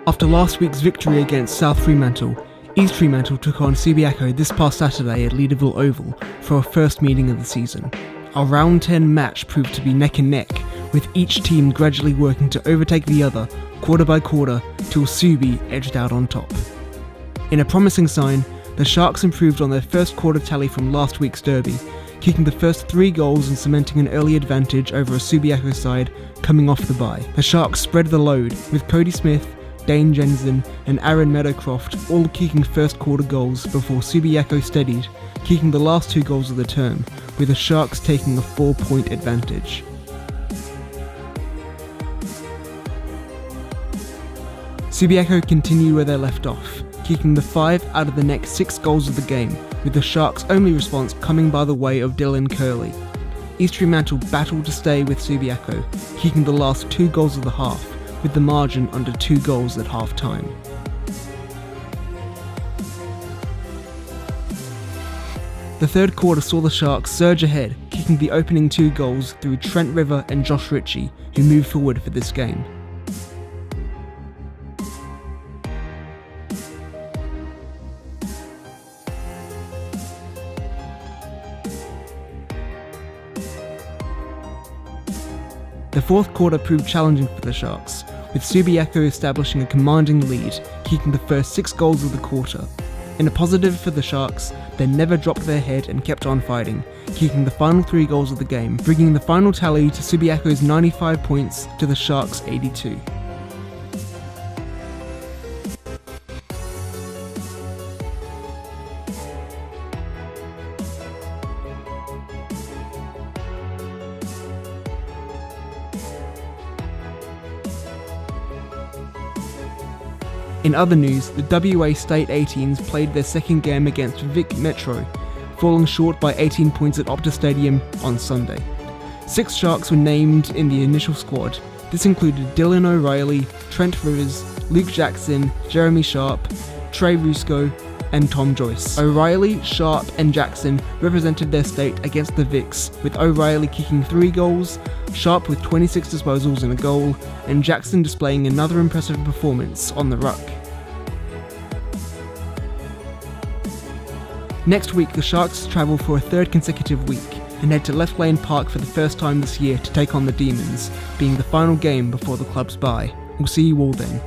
After last week's victory against South Fremantle, East Fremantle took on Subiaco this past Saturday at Leaderville Oval for our first meeting of the season. Our round 10 match proved to be neck and neck, with each team gradually working to overtake the other quarter by quarter till Subi edged out on top. In a promising sign, the Sharks improved on their first quarter tally from last week's derby, kicking the first 3 goals and cementing an early advantage over a Subiaco side coming off the bye. The Sharks spread the load, with Cody Smith, Dane Jensen and Aaron Meadowcroft all kicking first quarter goals before Subiaco steadied, kicking the last 2 goals of the term, with the Sharks taking a 4-point advantage. Subiaco continued where they left off, kicking the 5 out of the next 6 goals of the game, with the Sharks' only response coming by the way of Dylan Curley. East Fremantle battled to stay with Subiaco, kicking the last 2 goals of the half, with the margin under 2 goals at half-time. The third quarter saw the Sharks surge ahead, kicking the opening 2 goals through Trent River and Josh Ritchie, who moved forward for this game. The fourth quarter proved challenging for the Sharks, with Subiaco establishing a commanding lead, kicking the first 6 goals of the quarter. In a positive for the Sharks, they never dropped their head and kept on fighting, kicking the final 3 goals of the game, bringing the final tally to Subiaco's 95 points to the Sharks' 82. In other news, the WA State 18s played their second game against Vic Metro, falling short by 18 points at Optus Stadium on Sunday. 6 Sharks were named in the initial squad. This included Dylan O'Reilly, Trent Rivers, Luke Jackson, Jeremy Sharp, Trey Rusco, and Tom Joyce. O'Reilly, Sharp, and Jackson represented their state against the Vics, with O'Reilly kicking 3 goals, Sharp with 26 disposals and a goal, and Jackson displaying another impressive performance on the ruck. Next week, the Sharks travel for a 3rd consecutive week and head to Left Lane Park for the first time this year to take on the Demons, being the final game before the club's bye. We'll see you all then.